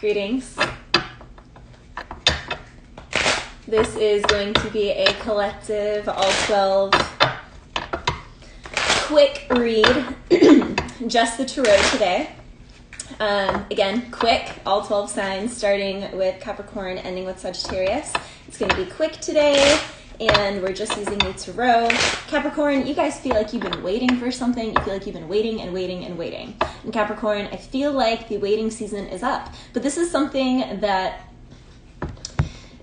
Greetings. This is going to be a collective, all 12, quick read, just the tarot today. Again, quick, all 12 signs, starting with Capricorn, ending with Sagittarius. It's going to be quick today, and we're just using the tarot. Capricorn, you guys feel like you've been waiting for something. You feel like you've been waiting and waiting and waiting. And Capricorn, I feel like the waiting season is up. But this is something that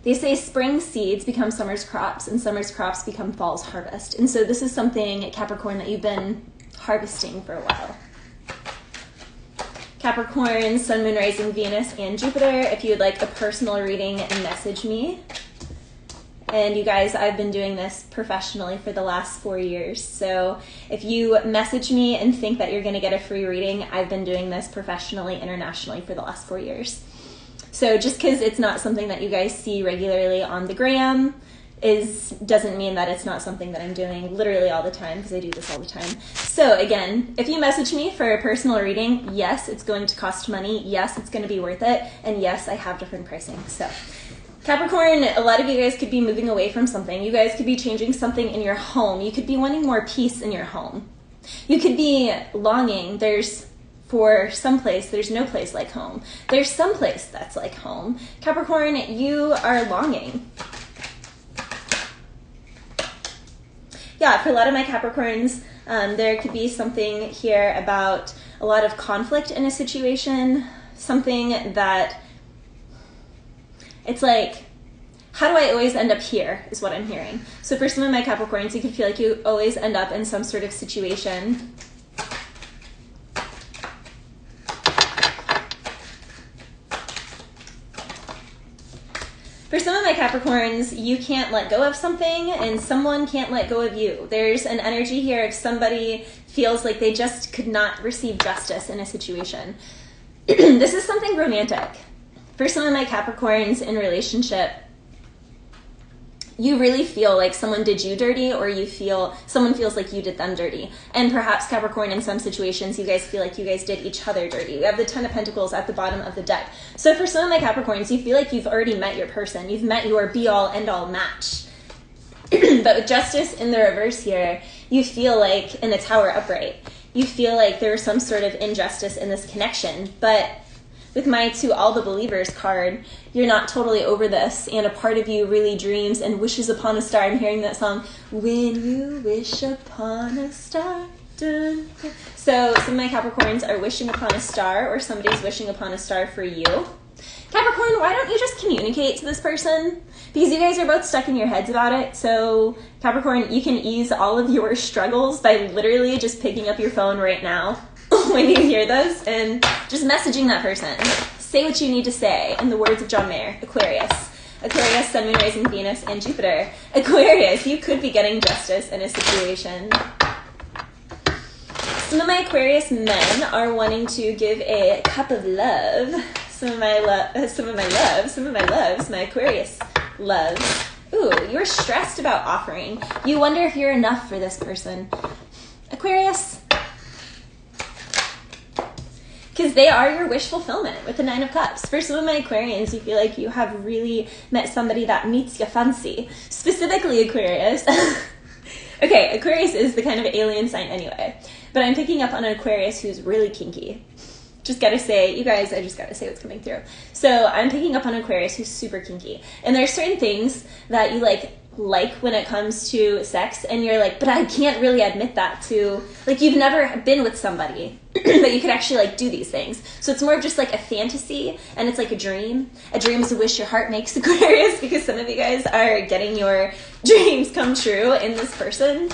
they say spring seeds become summer's crops, and summer's crops become fall's harvest. And so this is something, Capricorn, that you've been harvesting for a while. Capricorn, Sun, Moon, Rising, Venus, and Jupiter. If you would like a personal reading, message me. And you guys, I've been doing this professionally for the last 4 years. So if you message me and think that you're going to get a free reading, I've been doing this professionally, internationally for the last 4 years. So just because it's not something that you guys see regularly on the gram doesn't mean that it's not something that I'm doing literally all the time, because I do this all the time. So again, if you message me for a personal reading, yes, it's going to cost money. Yes, it's going to be worth it. And yes, I have different pricing. So Capricorn, a lot of you guys could be moving away from something. You guys could be changing something in your home. You could be wanting more peace in your home. You could be longing. For some place, there's no place like home. There's some place that's like home. Capricorn, you are longing. Yeah, for a lot of my Capricorns, there could be something here about a lot of conflict in a situation, something that it's like, how do I always end up here is what I'm hearing. So for some of my Capricorns, you could feel like you always end up in some sort of situation. For some of my Capricorns, you can't let go of something and someone can't let go of you. There's an energy here of somebody feels like they just could not receive justice in a situation. This is something romantic. For some of my Capricorns in relationship, you really feel like someone did you dirty, or someone feels like you did them dirty. And perhaps Capricorn, in some situations, you guys feel like you guys did each other dirty. We have the Ten of Pentacles at the bottom of the deck. So for some of my Capricorns, you feel like you've already met your person. You've met your be-all, end-all match. But with Justice in the reverse here, you feel like, in the Tower upright, you feel like there was some sort of injustice in this connection. But with my To All the Believers card, you're not totally over this, and a part of you really dreams and wishes upon a star. I'm hearing that song, when you wish upon a star. Dun, dun. So some of my Capricorns are wishing upon a star, or somebody's wishing upon a star for you. Capricorn, why don't you just communicate to this person? Because you guys are both stuck in your heads about it. So Capricorn, you can ease all of your struggles by literally just picking up your phone right now when you hear this and just messaging that person. Say what you need to say, in the words of John Mayer. Aquarius, Sun, Moon, Rising, Venus, and Jupiter. Aquarius, you could be getting justice in a situation. Some of my Aquarius men are wanting to give a cup of love. Some of my loves, my Aquarius loves. Ooh, you're stressed about offering. You wonder if you're enough for this person. Aquarius, because they are your wish fulfillment with the Nine of Cups. For some of my Aquarians, you feel like you have really met somebody that meets your fancy. Specifically Aquarius. Okay, Aquarius is the kind of alien sign anyway. But I'm picking up on an Aquarius who's really kinky. Just gotta say, you guys, I just gotta say what's coming through. So I'm picking up on an Aquarius who's super kinky. And there are certain things that you like when it comes to sex, and you're like, but I can't really admit that to, like, you've never been with somebody that you could actually like do these things. So it's more of just like a fantasy, and it's like a dream. A dream is a wish your heart makes, Aquarius, because some of you guys are getting your dreams come true in this person.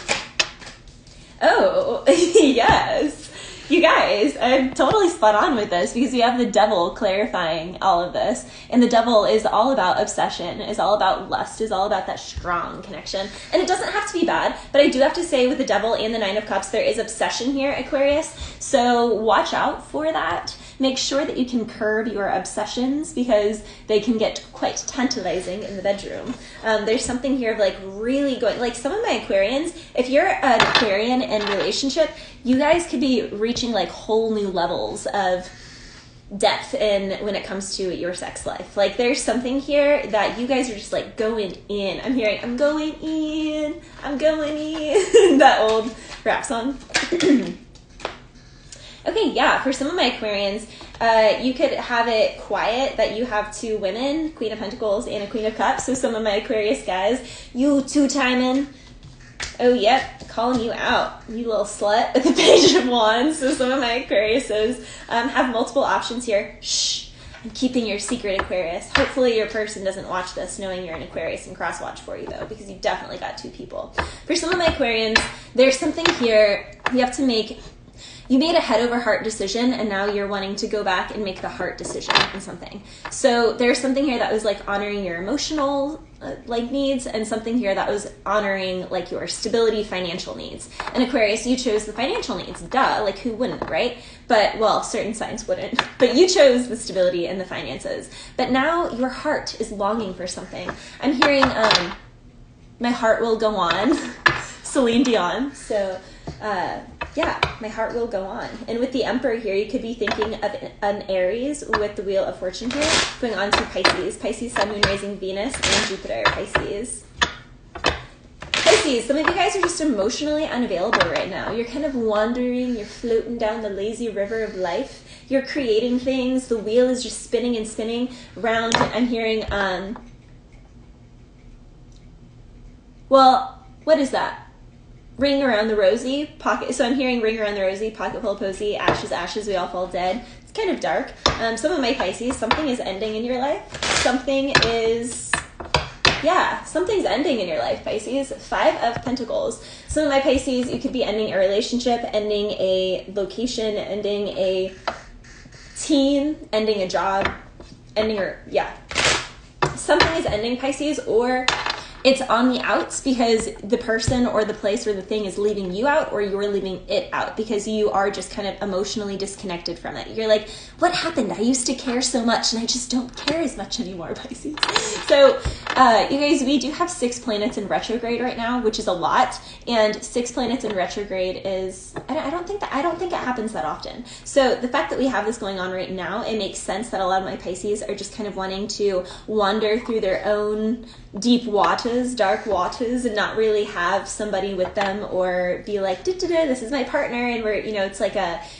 Oh, yes. You guys, I'm totally spot on with this, because you have the devil clarifying all of this. And the devil is all about obsession, is all about lust, is all about that strong connection. And it doesn't have to be bad, but I do have to say with the devil and the Nine of Cups, there is obsession here, Aquarius. So watch out for that. Make sure that you can curb your obsessions, because they can get quite tantalizing in the bedroom. There's something here of like really going, like some of my Aquarians, if you're an Aquarian in relationship, you guys could be reaching like whole new levels of depth in when it comes to your sex life. Like there's something here that you guys are just like going in. I'm hearing, I'm going in, that old rap song. Okay, yeah, for some of my Aquarians, you could have it quiet that you have 2 women, Queen of Pentacles and a Queen of Cups. So some of my Aquarius guys, you 2-timing. Oh, yep, calling you out, you little slut, with the Page of Wands. So some of my Aquariuses have multiple options here. Shh, I'm keeping your secret, Aquarius. Hopefully your person doesn't watch this knowing you're an Aquarius and cross-watch for you, though, because you definitely got 2 people. For some of my Aquarians, there's something here you have to make. You made a head over heart decision, and now you're wanting to go back and make the heart decision in something. So there's something here that was like honoring your emotional like needs, and something here that was honoring like your stability, financial needs. And Aquarius, you chose the financial needs. Duh, like who wouldn't, right? But, well, certain signs wouldn't. But you chose the stability and the finances. But now your heart is longing for something. I'm hearing my heart will go on. Celine Dion. So, yeah, my heart will go on. And with the Emperor here, you could be thinking of an Aries with the Wheel of Fortune here, going on to Pisces. Pisces, Sun, Moon, Rising, Venus, and Jupiter. Pisces. Pisces, some of you guys are just emotionally unavailable right now. You're kind of wandering, you're floating down the lazy river of life. You're creating things. The wheel is just spinning and spinning round. I'm hearing, well, what is that? Ring around the rosy, pocket. So I'm hearing ring around the rosy, pocket full of posy, ashes, ashes, we all fall dead. It's kind of dark. Some of my Pisces, something is ending in your life. Something's ending in your life, Pisces. 5 of Pentacles. Some of my Pisces, you could be ending a relationship, ending a location, ending a teen, ending a job, something is ending, Pisces, or it's on the outs because the person or the place or the thing is leaving you out, or you're leaving it out because you are just kind of emotionally disconnected from it. You're like, what happened? I used to care so much and I just don't care as much anymore, Pisces. So, you guys, we do have 6 planets in retrograde right now, which is a lot. And 6 planets in retrograde is, I don't think it happens that often. So the fact that we have this going on right now, it makes sense that a lot of my Pisces are just kind of wanting to wander through their own deep waters, dark waters, and not really have somebody with them or be like, this is my partner, and we're, it's like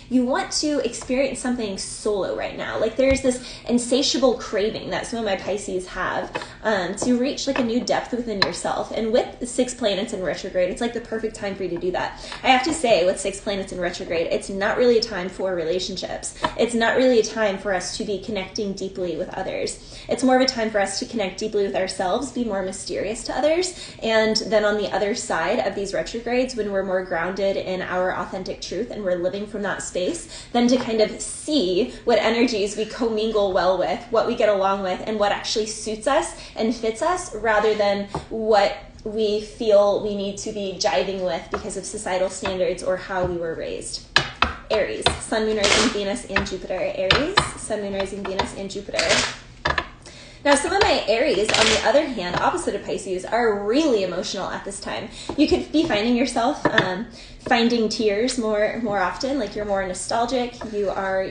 you want to experience something solo right now. Like there's this insatiable craving that some of my Pisces have to reach like a new depth within yourself. And with 6 planets in retrograde, it's like the perfect time for you to do that. I have to say, with 6 planets in retrograde, it's not really a time for relationships. It's not really a time for us to be connecting deeply with others. It's more of a time for us to connect deeply with ourselves, be more mysterious to others, and then on the other side of these retrogrades, when we're more grounded in our authentic truth and we're living from that space, then to kind of see what energies we commingle well with, what we get along with, and what actually suits us and fits us, rather than what we feel we need to be jiving with because of societal standards or how we were raised. Aries, Sun, Moon, Rising, Venus, and Jupiter. Aries, Sun, Moon, Rising, Venus, and Jupiter. Now, some of my Aries, on the other hand, opposite of Pisces, are really emotional at this time. You could be finding yourself finding tears more often, like you're more nostalgic. You are,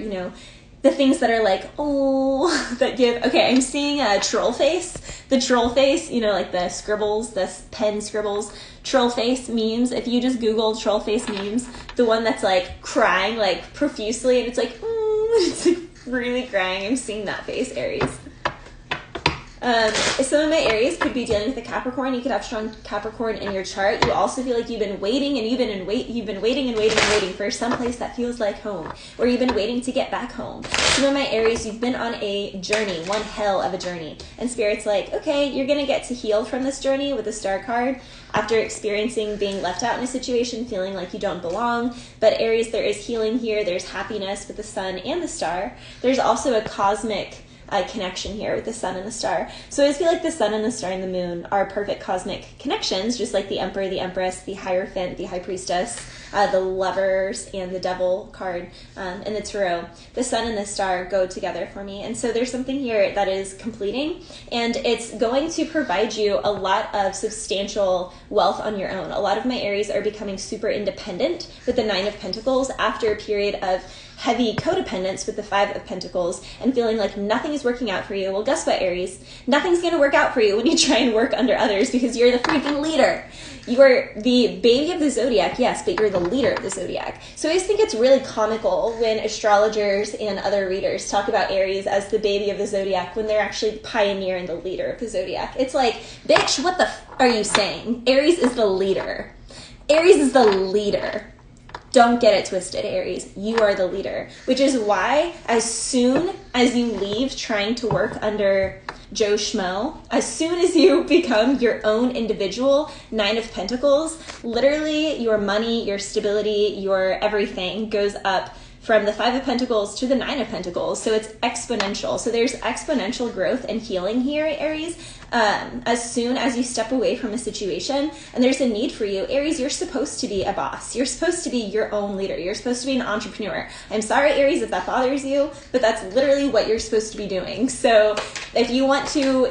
the things that are like, oh, that give, okay, I'm seeing a troll face. The troll face, like the scribbles, the pen scribbles, troll face memes. If you just Google troll face memes, the one that's like crying like profusely, and it's like, it's like really crying. I'm seeing that face, Aries. Some of my Aries could be dealing with a Capricorn. You could have strong Capricorn in your chart. You also feel like you've been waiting and waiting for some place that feels like home, or you've been waiting to get back home. Some of my Aries, you've been on a journey, one hell of a journey, and Spirit's like, okay, you're gonna get to heal from this journey with the Star card after experiencing being left out in a situation, feeling like you don't belong. But Aries, there is healing here. There's happiness with the Sun and the Star. There's also a cosmic connection here with the sun and the star. So I just feel like the sun and the star and the moon are perfect cosmic connections, just like the emperor, the empress, the hierophant, the high priestess, the lovers, and the devil card in the tarot. The sun and the star go together for me. And so there's something here that is completing, and it's going to provide you a lot of substantial wealth on your own. A lot of my Aries are becoming super independent with the Nine of Pentacles after a period of heavy codependence with the Five of Pentacles and feeling like nothing is working out for you. Well, guess what, Aries? Nothing's going to work out for you when you try and work under others, because you're the freaking leader. You are the baby of the zodiac, yes, but you're the leader of the zodiac. So I just think it's really comical when astrologers and other readers talk about Aries as the baby of the zodiac when they're actually the pioneer and the leader of the zodiac. It's like, bitch, what the are you saying? Aries is the leader. Aries is the leader. Don't get it twisted, Aries. You are the leader, which is why as soon as you leave trying to work under Joe Schmo, as soon as you become your own individual Nine of Pentacles, literally your money, your stability, your everything goes up from the Five of Pentacles to the Nine of Pentacles. So it's exponential. So there's exponential growth and healing here, Aries. As soon as you step away from a situation and there's a need for you, Aries, you're supposed to be a boss. You're supposed to be your own leader. You're supposed to be an entrepreneur. I'm sorry, Aries, if that bothers you, but that's literally what you're supposed to be doing. So if you want to,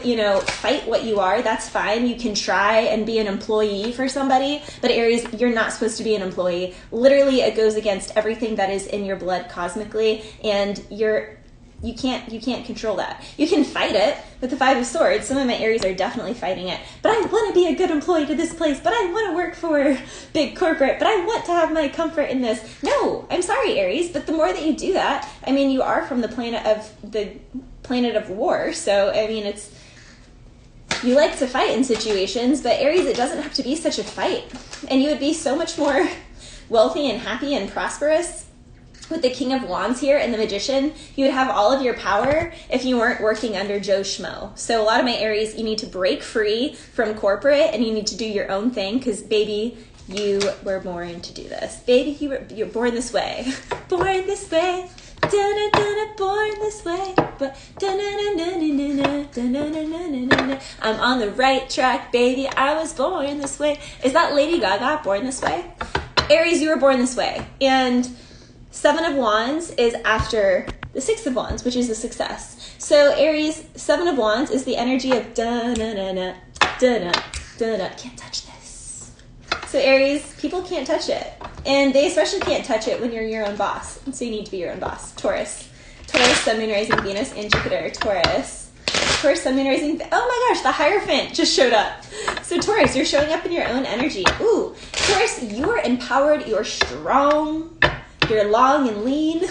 fight what you are, that's fine. You can try and be an employee for somebody, but Aries, you're not supposed to be an employee. Literally, it goes against everything that is in your blood cosmically, and you can't control that. You can fight it with the Five of Swords. Some of my Aries are definitely fighting it. But I want to be a good employee to this place. But I want to work for big corporate. But I want to have my comfort in this. No, I'm sorry, Aries. But the more that you do that, you are from the planet of war. So you like to fight in situations, but Aries, it doesn't have to be such a fight. And you would be so much more wealthy and happy and prosperous with the King of Wands here and the Magician. You would have all of your power if you weren't working under Joe Schmo. So a lot of my Aries, you need to break free from corporate and you need to do your own thing, because baby, you were born to do this. Baby, you're born this way. Born this way. Born this way. I'm on the right track, baby. I was born this way. Is that Lady Gaga, Born This Way? Aries, you were born this way. And Seven of Wands is after the Six of Wands, which is a success. So Aries, Seven of Wands is the energy of da-na-na-na, da-na-na-na. Can't touch this. So Aries, people can't touch it. And they especially can't touch it when you're your own boss. So you need to be your own boss. Taurus, Sun, Moon, Rising, Venus, and Jupiter. Taurus, Sun, Moon, Rising. Oh my gosh, the Hierophant just showed up. So Taurus, you're showing up in your own energy. Ooh, Taurus, you are empowered. You're strong. You're long and lean.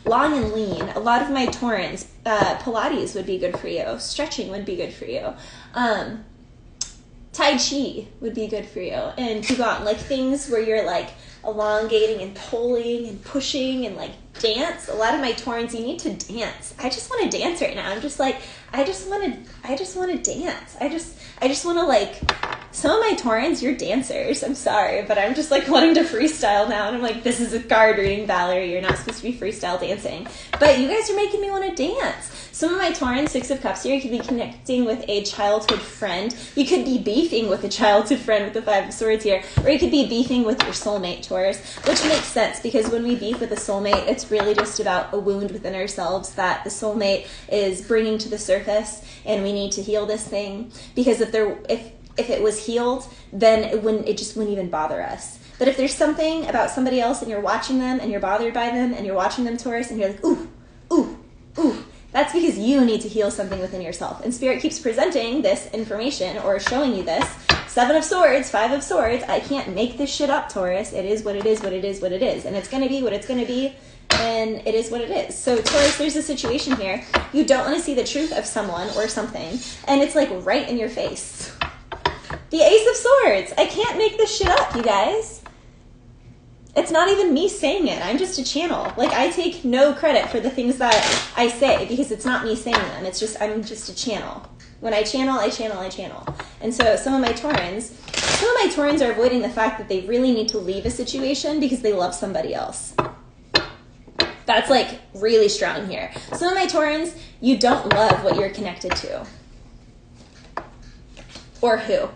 Long and lean. A lot of my Taurans, Pilates would be good for you. Stretching would be good for you. Tai Chi would be good for you. And Qigong, like things where you're like elongating and pulling and pushing and like dance. A lot of my Taurans, you need to dance. I just want to dance right now. I'm just like, I just want to dance. I just want to like, some of my Taurans, you're dancers. I'm sorry, but I'm just like wanting to freestyle now. And I'm like, this is a card reading, Valerie. You're not supposed to be freestyle dancing. But you guys are making me want to dance. Some of my Taurans, Six of Cups here, you could be connecting with a childhood friend. You could be beefing with a childhood friend with the Five of Swords here. Or you could be beefing with your soulmate, Taurus. Which makes sense, because when we beef with a soulmate, it's really just about a wound within ourselves that the soulmate is bringing to the surface. And we need to heal this thing. Because if it was healed, then it just wouldn't even bother us. But if there's something about somebody else and you're watching them and you're bothered by them and you're watching them, Taurus, and you're like, ooh, ooh, ooh, that's because you need to heal something within yourself. And Spirit keeps presenting this information or showing you this. Seven of Swords, Five of Swords. I can't make this shit up, Taurus. It is what it is, what it is, what it is. And it's going to be what it's going to be. And it is what it is. So Taurus, there's a situation here. You don't want to see the truth of someone or something. And it's like right in your face. The Ace of Swords. I can't make this shit up, you guys. It's not even me saying it. I'm just a channel. Like, I take no credit for the things that I say because it's not me saying them. It's just, I'm just a channel. When I channel, I channel, I channel. And so some of my Taurans are avoiding the fact that they really need to leave a situation because they love somebody else. That's like really strong here. Some of my Taurans, you don't love what you're connected to. Or who.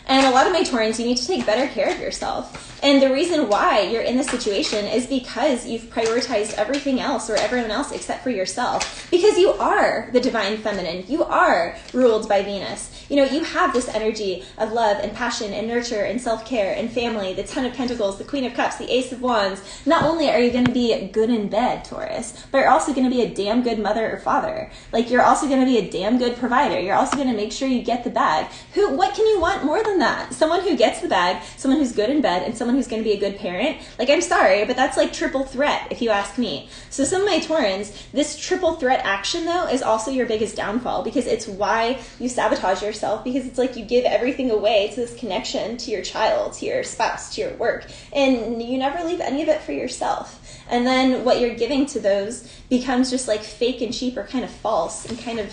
And a lot of my Taurans, you need to take better care of yourself. And the reason why you're in this situation is because you've prioritized everything else or everyone else except for yourself. Because you are the divine feminine. You are ruled by Venus. You know, you have this energy of love and passion and nurture and self-care and family, the Ten of Pentacles, the Queen of Cups, the Ace of Wands. Not only are you going to be good in bed, Taurus, but you're also going to be a damn good mother or father. Like, you're also going to be a damn good provider. You're also going to make sure you get the bag. What can you want more than that? Someone who gets the bag, someone who's good in bed, and someone who's going to be a good parent. Like, I'm sorry, but that's like triple threat, if you ask me. So some of my Taurans, this triple threat action, though, is also your biggest downfall, because it's why you sabotage yourself, because it's like you give everything away to this connection to your child, to your spouse, to your work, and you never leave any of it for yourself. And then what you're giving to those becomes just like fake and cheap or kind of false and kind of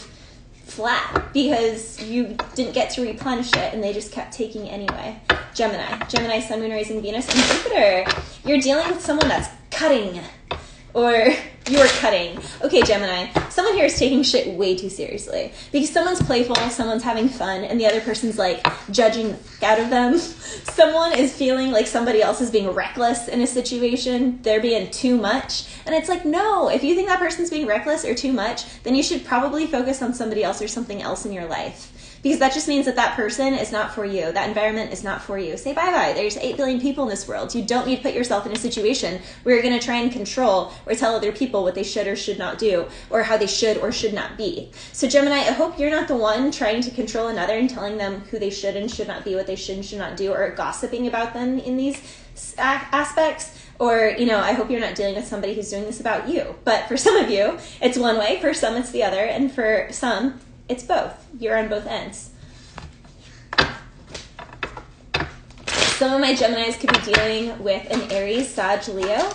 flat, because you didn't get to replenish it and they just kept taking anyway. Gemini, Sun, Moon, Rising, Venus, and Jupiter. You're dealing with someone that's cutting, or you're cutting. Okay, Gemini, someone here is taking shit way too seriously, because someone's playful, someone's having fun, and the other person's like judging the fuck out of them. Someone is feeling like somebody else is being reckless in a situation. They're being too much. And it's like, no, if you think that person's being reckless or too much, then you should probably focus on somebody else or something else in your life. Because that just means that that person is not for you. That environment is not for you. Say bye-bye. There's 8 billion people in this world. You don't need to put yourself in a situation where you're going to try and control or tell other people what they should or should not do, or how they should or should not be. So Gemini, I hope you're not the one trying to control another and telling them who they should and should not be, what they should and should not do, or gossiping about them in these aspects. Or, you know, I hope you're not dealing with somebody who's doing this about you. But for some of you, it's one way. For some, it's the other. And for some, it's both. You're on both ends. Some of my Geminis could be dealing with an Aries, Sag, Leo.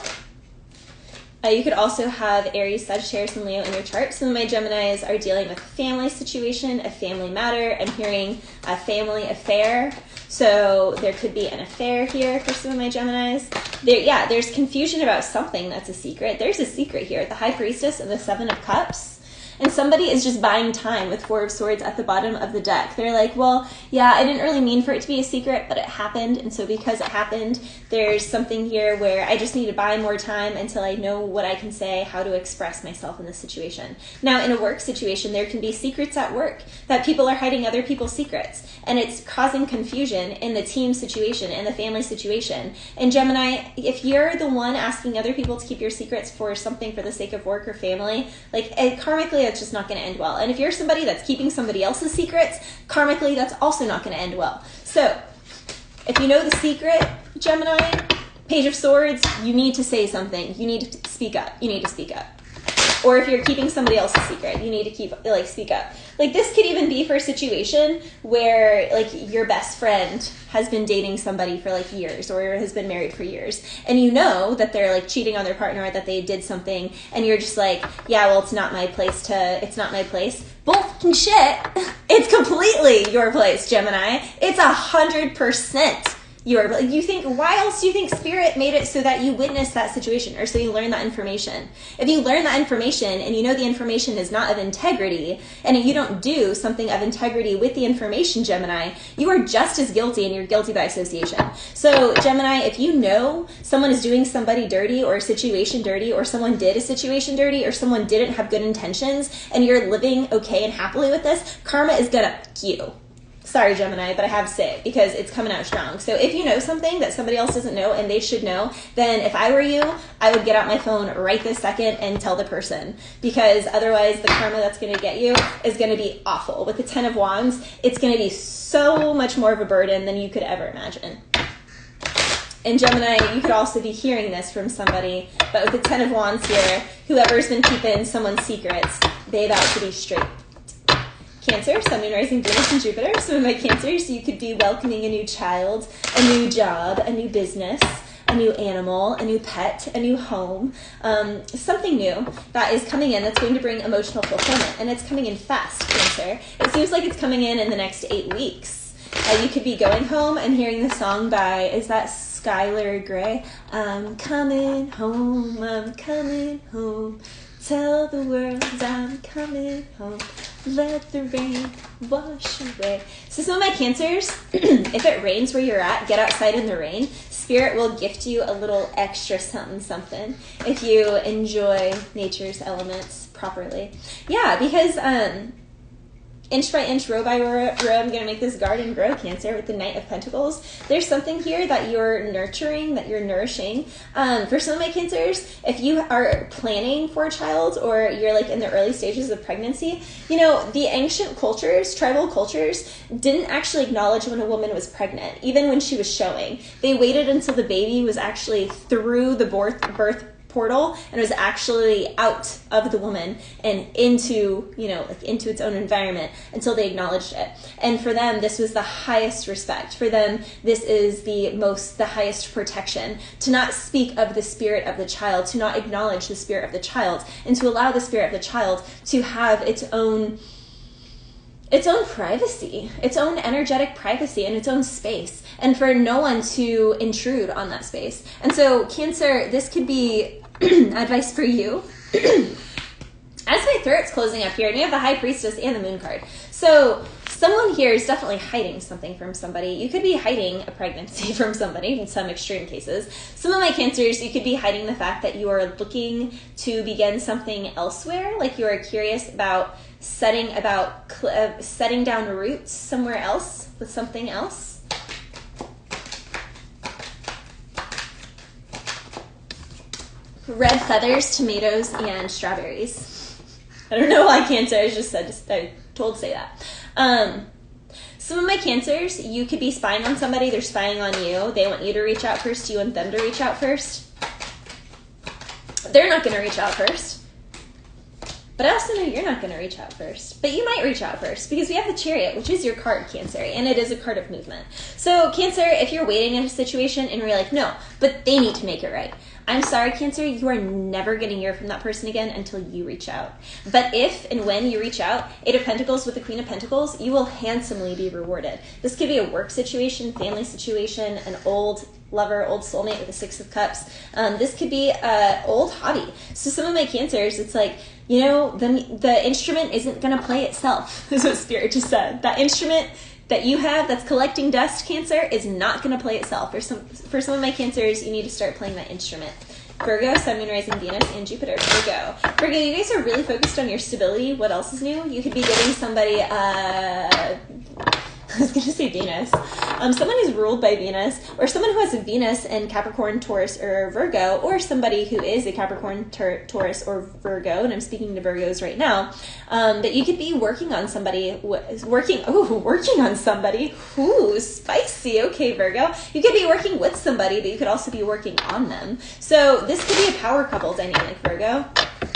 You could also have Aries, Sagittarius, and Leo in your chart. Some of my Geminis are dealing with a family situation, a family matter. I'm hearing a family affair. So there could be an affair here for some of my Geminis. There's confusion about something that's a secret. There's a secret here. The High Priestess and the Seven of Cups. And somebody is just buying time with Four of Swords at the bottom of the deck. They're like, well, yeah, I didn't really mean for it to be a secret, but it happened. And so because it happened, there's something here where I just need to buy more time until I know what I can say, how to express myself in this situation. Now, in a work situation, there can be secrets at work, that people are hiding other people's secrets. And it's causing confusion in the team situation, in the family situation. And Gemini, if you're the one asking other people to keep your secrets for something for the sake of work or family, like karmically, that's just not going to end well. And if you're somebody that's keeping somebody else's secrets, karmically, that's also not going to end well. So if you know the secret, Gemini, Page of Swords, you need to say something. You need to speak up. You need to speak up. Or if you're keeping somebody else's secret, you need to speak up. Like, this could even be for a situation where, like, your best friend has been dating somebody for, like, years, or has been married for years, and you know that they're, like, cheating on their partner, or that they did something, and you're just like, yeah, well, it's not my place. Bullfucking shit. It's completely your place, Gemini. It's 100%. You think, why else do you think Spirit made it so that you witness that situation, or so you learn that information? If you learn that information and you know the information is not of integrity, and you don't do something of integrity with the information, Gemini, you are just as guilty, and you're guilty by association. So Gemini, if you know someone is doing somebody dirty, or a situation dirty, or someone did a situation dirty, or someone didn't have good intentions, and you're living okay and happily with this, karma is gonna fuck you. Sorry, Gemini, but I have to say it because it's coming out strong. So if you know something that somebody else doesn't know and they should know, then if I were you, I would get out my phone right this second and tell the person, because otherwise the karma that's going to get you is going to be awful. With the Ten of Wands, it's going to be so much more of a burden than you could ever imagine. And Gemini, you could also be hearing this from somebody, but with the Ten of Wands here, whoever's been keeping someone's secrets, they about to be straight. Cancer, Sun, Moon, Rising, Venus, and Jupiter. Some of my Cancers, you could be welcoming a new child, a new job, a new business, a new animal, a new pet, a new home, something new that is coming in that's going to bring emotional fulfillment. And it's coming in fast, Cancer. It seems like it's coming in the next 8 weeks. You could be going home and hearing the song by, is that Skylar Grey. I'm coming home, I'm coming home. Tell the world I'm coming home. Let the rain wash away. So some of my Cancers, if it rains where you're at, get outside in the rain. Spirit will gift you a little extra something if you enjoy nature's elements properly. Yeah, because inch by inch, row by row, I'm going to make this garden grow, Cancer, with the Knight of Pentacles. There's something here that you're nurturing, that you're nourishing. For some of my Cancers, if you are planning for a child or you're like in the early stages of pregnancy, you know, the ancient cultures, tribal cultures, didn't actually acknowledge when a woman was pregnant, even when she was showing. They waited until the baby was actually through the birth portal and it was actually out of the woman and into, you know, like into its own environment until they acknowledged it. And for them, this was the highest respect. For them, this is the highest protection, to not speak of the spirit of the child, to not acknowledge the spirit of the child, and to allow the spirit of the child to have its own privacy, its own energetic privacy, and its own space, and for no one to intrude on that space. And so, Cancer, this could be advice for you. As my throat's closing up here, and you have the High Priestess and the Moon card. So someone here is definitely hiding something from somebody. You could be hiding a pregnancy from somebody in some extreme cases. Some of my Cancers, you could be hiding the fact that you are looking to begin something elsewhere, like you are curious about setting down roots somewhere else with something else. Red feathers, tomatoes, and strawberries. I don't know why Cancer, I told to say that. Some of my Cancers, you could be spying on somebody, they're spying on you. They want you to reach out first, you want them to reach out first. They're not going to reach out first. But I also know you're not going to reach out first. But you might reach out first because we have the Chariot, which is your card, Cancer, and it is a card of movement. So, Cancer, if you're waiting in a situation and you're like, no, but they need to make it right. I'm sorry, Cancer, you are never going to hear from that person again until you reach out. But if and when you reach out, Eight of Pentacles with the Queen of Pentacles, you will handsomely be rewarded. This could be a work situation, family situation, an old lover, old soulmate with the Six of Cups. This could be an old hobby. So some of my Cancers, it's like, you know, the instrument isn't going to play itself, is what Spirit just said. That instrument that you have that's collecting dust, Cancer, is not going to play itself. For some of my Cancers, you need to start playing that instrument. Virgo, Sun, Moon, Rising, Venus, and Jupiter. Virgo, you guys are really focused on your stability. What else is new? You could be giving somebody I was going to say Venus. Someone who's ruled by Venus, or someone who has a Venus in Capricorn, Taurus, or Virgo, or somebody who is a Capricorn, Taurus, or Virgo, and I'm speaking to Virgos right now, that you could be working on somebody, working on somebody, ooh, spicy, okay, Virgo. You could be working with somebody, but you could also be working on them. So this could be a power couple dynamic, Virgo.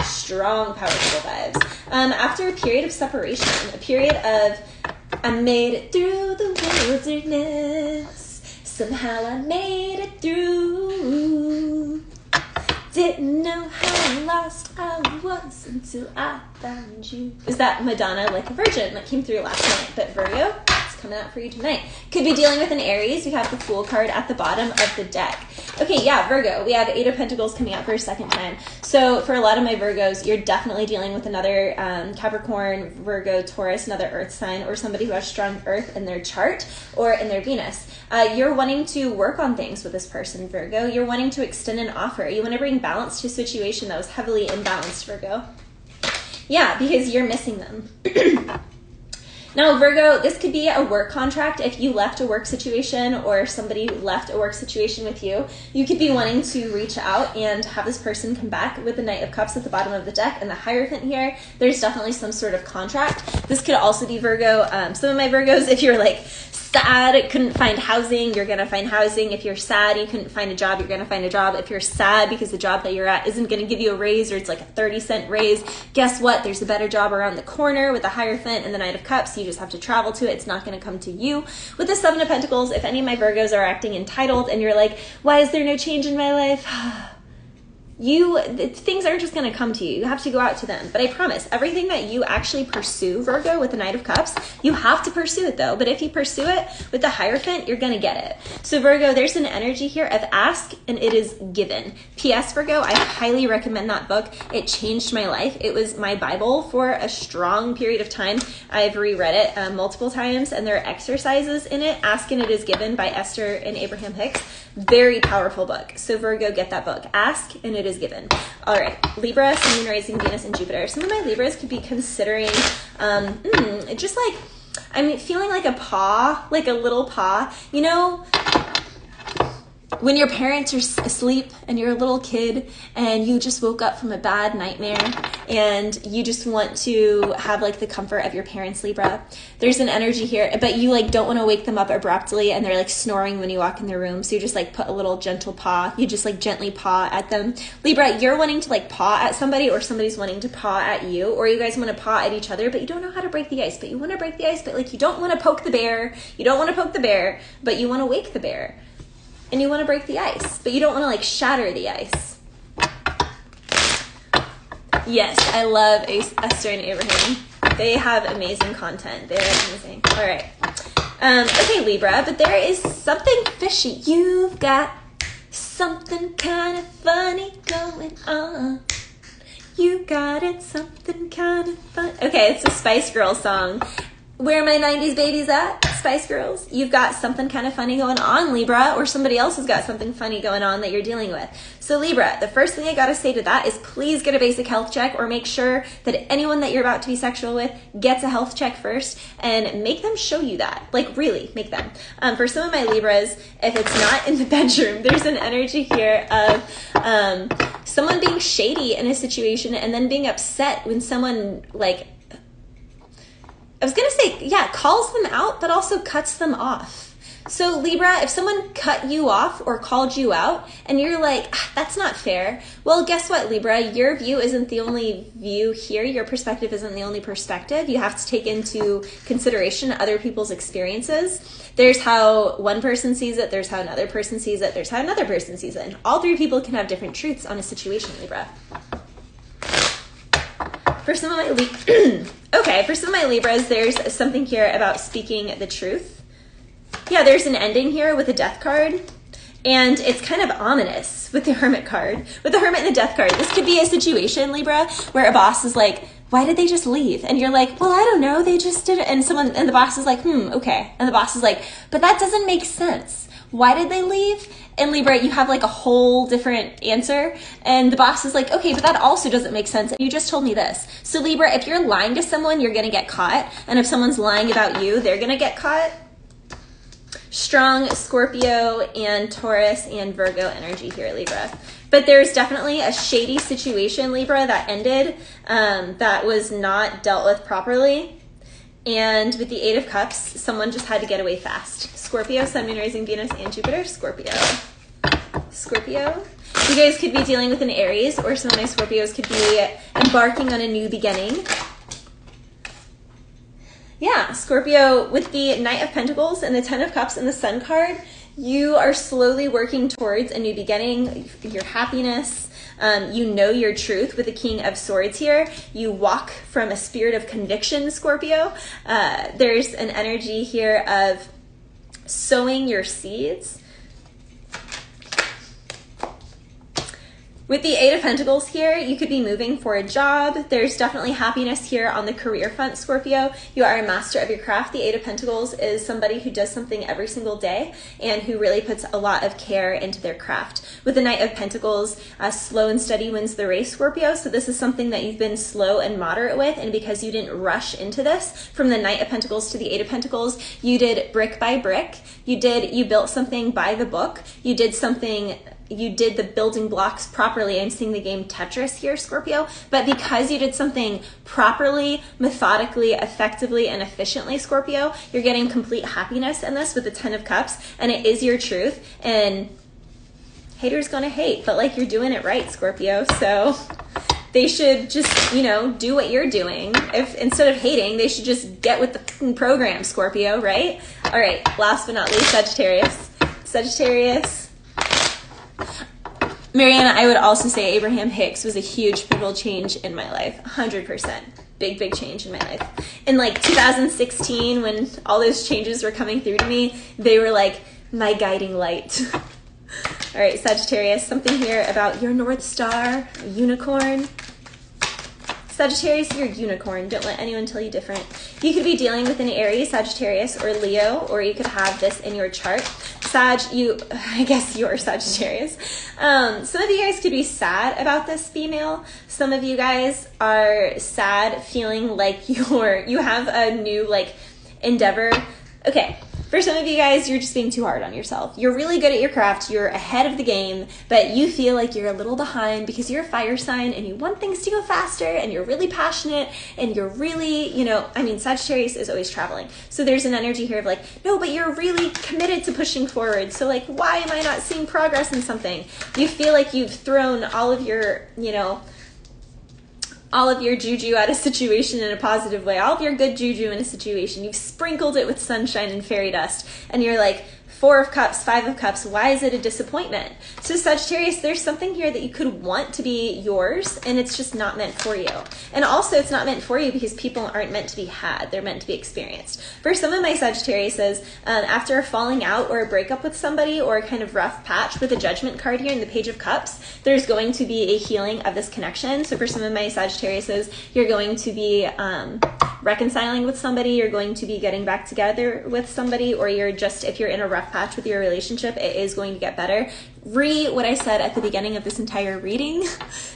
Strong power couple vibes. After a period of separation, a period of I made it through the wilderness. Somehow I made it through. Didn't know how lost I was until I found you. Is that Madonna Like a Virgin that came through last night? But Virgo, it's coming out for you tonight. Could be dealing with an Aries. We have the Fool card at the bottom of the deck. Okay, yeah, Virgo. We have Eight of Pentacles coming out for a second time. So for a lot of my Virgos, you're definitely dealing with another Capricorn, Virgo, Taurus, another Earth sign, or somebody who has strong Earth in their chart or in their Venus. You're wanting to work on things with this person, Virgo. You're wanting to extend an offer. You want to bring balance to a situation that was heavily imbalanced, Virgo. Yeah, because you're missing them. Now, Virgo, this could be a work contract. If you left a work situation or somebody left a work situation with you, you could be wanting to reach out and have this person come back with the Knight of Cups at the bottom of the deck and the Hierophant here. There's definitely some sort of contract. This could also be Virgo. Some of my Virgos, if you're like sad, couldn't find housing, you're going to find housing. If you're sad, you couldn't find a job, you're going to find a job. If you're sad because the job that you're at isn't going to give you a raise or it's like a 30-cent raise, guess what? There's a better job around the corner with the Hierophant and the Knight of Cups. You just have to travel to it. It's not going to come to you. With the Seven of Pentacles, if any of my Virgos are acting entitled and you're like, why is there no change in my life? things aren't just going to come to you. You have to go out to them. But I promise, everything that you actually pursue, Virgo, with the Knight of Cups, you have to pursue it though. But if you pursue it with the Hierophant, you're going to get it. So Virgo, there's an energy here of ask and it is given. P.S. Virgo, I highly recommend that book. It changed my life. It was my Bible for a strong period of time. I've reread it multiple times, and there are exercises in it. Ask and It Is Given by Esther and Abraham Hicks. Very powerful book. So Virgo, get that book. Ask and It Is Given. All right, Libra, Sun, Moon, Rising, Venus, and Jupiter. Some of my Libras could be considering, just like, I'm feeling like a paw, like a little paw. You know, when your parents are asleep and you're a little kid and you just woke up from a bad nightmare and you just want to have like the comfort of your parents, Libra. There's an energy here, but you like don't want to wake them up abruptly and they're like snoring when you walk in their room. So you just like put a little gentle paw. You just like gently paw at them. Libra, you're wanting to like paw at somebody, or somebody's wanting to paw at you, or you guys want to paw at each other, but you don't know how to break the ice. But you want to break the ice, but like you don't want to poke the bear. You don't want to poke the bear, but you want to wake the bear. And you want to break the ice, but you don't want to like shatter the ice. Yes, I love Esther and Abraham. They have amazing content. They're amazing. All right. Okay, Libra, but there is something fishy. You've got something kind of funny going on. You got it, something kind of fun. Okay, it's a Spice Girls song. Where are my 90s babies at? Spice Girls. You've got something kind of funny going on, Libra, or somebody else has got something funny going on that you're dealing with. So Libra, the first thing I got to say to that is please get a basic health check, or make sure that anyone that you're about to be sexual with gets a health check first, and make them show you that. Like really, make them. For some of my Libras, if it's not in the bedroom, there's an energy here of someone being shady in a situation and then being upset when someone like, I was going to say, yeah, calls them out, but also cuts them off. So Libra, if someone cut you off or called you out and you're like, that's not fair. Well, guess what, Libra? Your view isn't the only view here. Your perspective isn't the only perspective. You have to take into consideration other people's experiences. There's how one person sees it. There's how another person sees it. There's how another person sees it. And all three people can have different truths on a situation, Libra. For some of my for some of my Libras, there's something here about speaking the truth. Yeah, there's an ending here with a Death card, and it's kind of ominous with the Hermit card. With the Hermit and the Death card, this could be a situation, Libra, where a boss is like, why did they just leave? And you're like, well, I don't know, they just did it. And the boss is like, okay. And the boss is like, but that doesn't make sense. Why did they leave? And Libra, you have like a whole different answer. And the boss is like, okay, but that also doesn't make sense. You just told me this. So Libra, if you're lying to someone, you're going to get caught. And if someone's lying about you, they're going to get caught. Strong Scorpio and Taurus and Virgo energy here, Libra. But there's definitely a shady situation, Libra, that ended that was not dealt with properly. And with the Eight of Cups, someone just had to get away fast. Scorpio, Sun, Moon, Rising, Venus, and Jupiter. Scorpio. You guys could be dealing with an Aries, or some of my Scorpios could be embarking on a new beginning. Yeah, Scorpio, with the Knight of Pentacles and the Ten of Cups and the Sun card, you are slowly working towards a new beginning, your happiness. You know your truth with the King of Swords here. You walk from a spirit of conviction, Scorpio. There's an energy here of sowing your seeds. With the Eight of Pentacles here, you could be moving for a job. There's definitely happiness here on the career front, Scorpio. You are a master of your craft. The Eight of Pentacles is somebody who does something every single day and who really puts a lot of care into their craft. With the Knight of Pentacles, slow and steady wins the race, Scorpio. So this is something that you've been slow and moderate with, and because you didn't rush into this, from the Knight of Pentacles to the Eight of Pentacles, you did brick by brick. You built something by the book. You did the building blocks properly. I'm seeing the game Tetris here, Scorpio. But because you did something properly, methodically, effectively, and efficiently, Scorpio, you're getting complete happiness in this with the Ten of Cups. And it is your truth. And haters gonna hate, but like you're doing it right, Scorpio. So they should just, do what you're doing. If instead of hating, they should just get with the program, Scorpio, right? All right, last but not least, Sagittarius. Mariana, I would also say Abraham Hicks was a huge pivotal change in my life. 100%. Big change in my life. In like 2016, when all those changes were coming through to me, they were like my guiding light. All right, Sagittarius, something here about your North Star, unicorn. Sagittarius, you're a unicorn. Don't let anyone tell you different. You could be dealing with an Aries, Sagittarius, or Leo, or you could have this in your chart. I guess you're Sagittarius. Some of you guys could be sad about this female. Some of you guys are sad feeling like you have a new like endeavor. Okay. For some of you guys, you're just being too hard on yourself. You're really good at your craft. You're ahead of the game, but you feel like you're a little behind because you're a fire sign and you want things to go faster and you're really passionate and you're really, Sagittarius is always traveling. So there's an energy here of like, no, but you're really committed to pushing forward. So like, why am I not seeing progress in something? You feel like you've thrown all of your juju at a situation in a positive way, all of your good juju in a situation. You've sprinkled it with sunshine and fairy dust, and you're like, 4 of Cups, 5 of Cups, why is it a disappointment? So Sagittarius, there's something here that you could want to be yours, and it's just not meant for you. And also, it's not meant for you because people aren't meant to be had. They're meant to be experienced. For some of my Sagittariuses, after a falling out or a breakup with somebody or a kind of rough patch with a Judgment card here in the Page of Cups, there's going to be a healing of this connection. So for some of my Sagittariuses, you're going to be reconciling with somebody, you're going to be getting back together with somebody, or if you're in a rough patch with your relationship, it is going to get better. What I said at the beginning of this entire reading,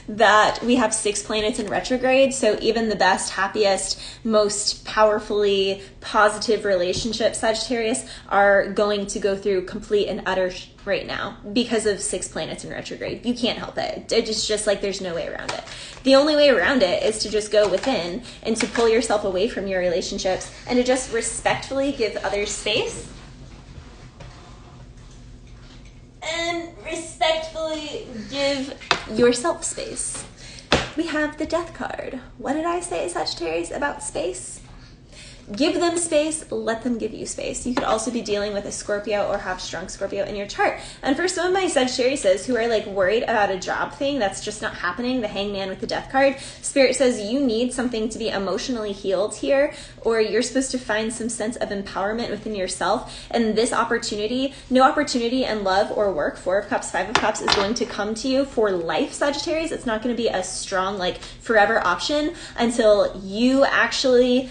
that we have 6 planets in retrograde, so even the best, happiest, most powerfully positive relationships, Sagittarius, are going to go through complete and utter right now because of 6 planets in retrograde. You can't help it. It's just like there's no way around it. The only way around it is to just go within and to pull yourself away from your relationships and to just respectfully give others space. And respectfully give yourself space. We have the Death card. What did I say, Sagittarius, about space? Give them space, let them give you space. You could also be dealing with a Scorpio or have strong Scorpio in your chart. And for some of my Sagittariuses who are like worried about a job thing that's just not happening, the Hangman with the Death card, Spirit says you need something to be emotionally healed here, or you're supposed to find some sense of empowerment within yourself. And this opportunity, no opportunity in love or work, 4 of Cups, 5 of Cups, is going to come to you for life, Sagittarius. It's not going to be a strong, like, forever option until you actually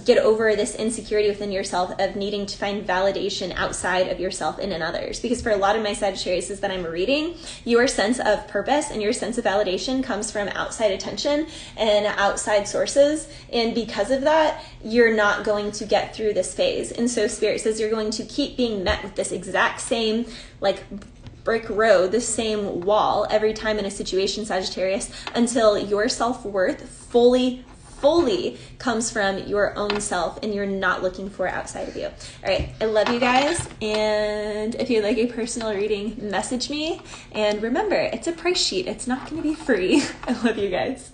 get over this insecurity within yourself of needing to find validation outside of yourself and in others. Because for a lot of my Sagittariuses that I'm reading, your sense of purpose and your sense of validation comes from outside attention and outside sources. And because of that, you're not going to get through this phase. And so Spirit says you're going to keep being met with this exact same, like, brick road, the same wall every time in a situation, Sagittarius, until your self-worth fully comes from your own self and you're not looking for it outside of you. All right, I love you guys, and if you'd like a personal reading, message me, and remember, it's a price sheet. It's not going to be free. I love you guys.